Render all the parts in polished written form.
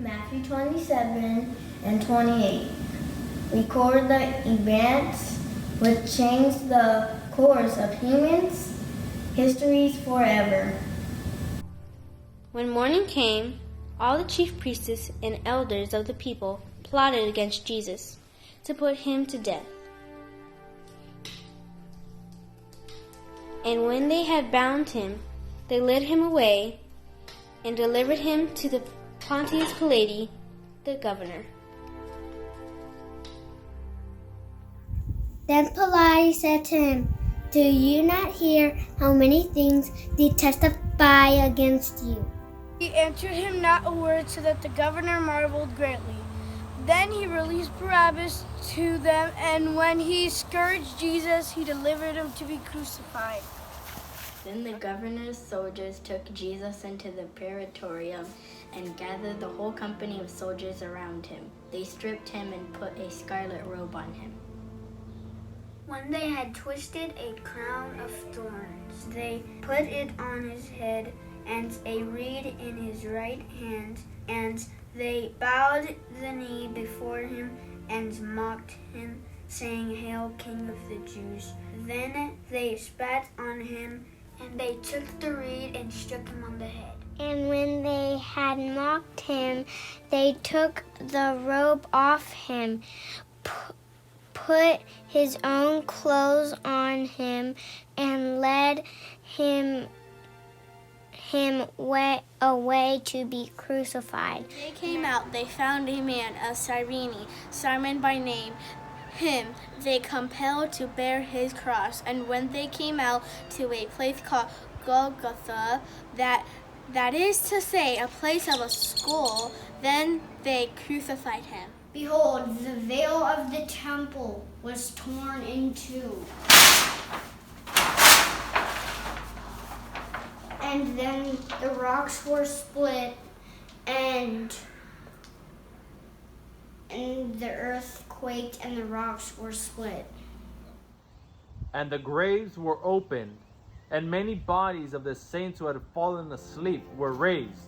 Matthew 27 and 28 record the events which changed the course of humans' histories forever. When morning came, all the chief priests and elders of the people plotted against Jesus to put him to death. And when they had bound him, they led him away and delivered him to the Pontius Pilate, the governor. Then Pilate said to him, "Do you not hear how many things they testify against you?" He answered him not a word, so that the governor marveled greatly. Then he released Barabbas to them, and when he scourged Jesus, he delivered him to be crucified. Then the governor's soldiers took Jesus into the praetorium and gathered the whole company of soldiers around him. They stripped him and put a scarlet robe on him. When they had twisted a crown of thorns, they put it on his head and a reed in his right hand, and they bowed the knee before him and mocked him, saying, "Hail, King of the Jews." Then they spat on him, and they took the reed and struck him on the head. And when they had mocked him, they took the robe off him, put his own clothes on him, and led him away to be crucified. They came out, they found a man of Cyrene, Simon by name. Him they compelled to bear his cross, and when they came out to a place called Golgotha, that is to say, a place of a skull, then they crucified him. Behold, the veil of the temple was torn in two. And then the rocks were split, and the earth quaked, and the rocks were split. And the graves were opened, and many bodies of the saints who had fallen asleep were raised.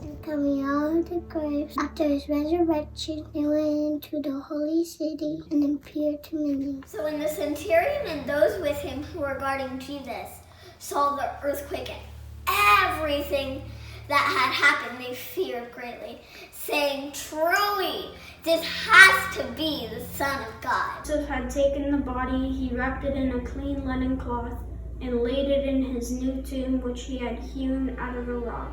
And coming out of the graves after his resurrection, they went into the holy city and appeared to many. So when the centurion and those with him who were guarding Jesus saw the earthquake and everything that had happened, they feared greatly, saying, "Truly, this has to be the Son of God." Joseph had taken the body, he wrapped it in a clean linen cloth, and laid it in his new tomb which he had hewn out of a rock.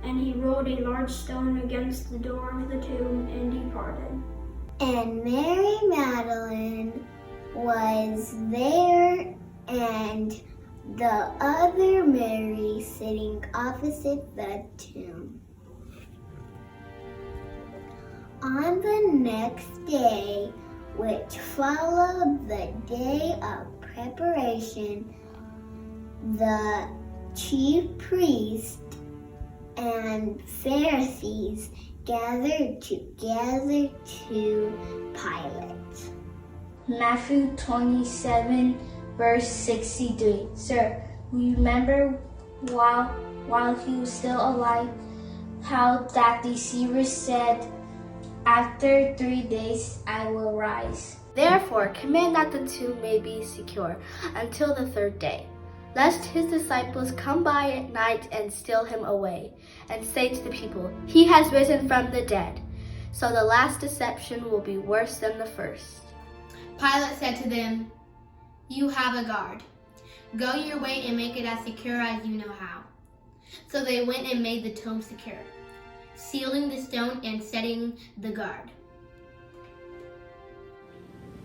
And he rolled a large stone against the door of the tomb and departed. And Mary Magdalene was there, and the other Mary sitting opposite the tomb. On the next day, which followed the day of preparation, the chief priests and Pharisees gathered together to Pilate. Matthew 27, verse 63. Sir, remember while he was still alive, how that deceivers said, "After 3 days I will rise." Therefore, command that the tomb may be secure until the third day, lest his disciples come by at night and steal him away, and say to the people, "He has risen from the dead." So the last deception will be worse than the first. Pilate said to them, "You have a guard. Go your way and make it as secure as you know how." So they went and made the tomb secure, sealing the stone and setting the guard.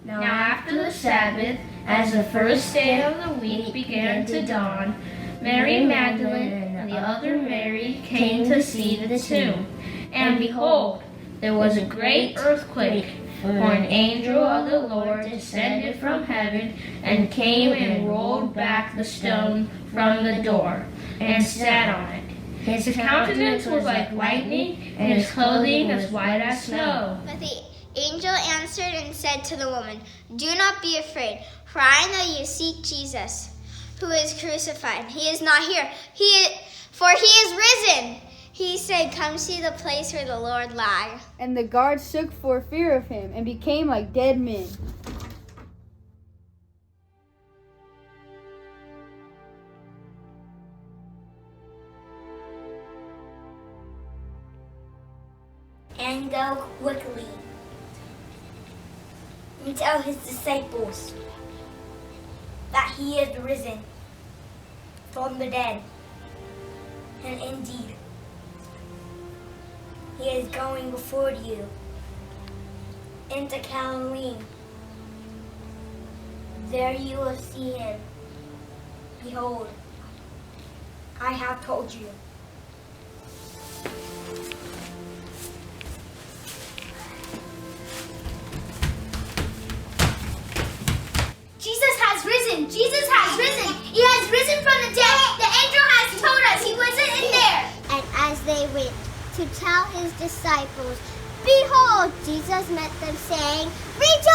Now after the Sabbath, as the first day of the week began to dawn, Mary Magdalene and the other Mary came to see the tomb. And behold, there was a great earthquake, for an angel of the Lord descended from heaven and came and rolled back the stone from the door and sat on it. His countenance was like lightning, and his clothing as white as snow. But the angel answered and said to the woman, "Do not be afraid, for I know you seek Jesus, who is crucified. He is not here, for he is risen. He said, "Come see the place where the Lord lied." And the guards shook for fear of him and became like dead men. And go quickly and tell his disciples that he is risen from the dead. And indeed, he is going before you into Galilee. There you will see him. Behold, I have told you. Jesus has risen. Jesus has risen. He has risen from the dead. The angel has told us he wasn't in there. And as they went to tell his disciples, behold, Jesus met them, saying, "Rejoice!"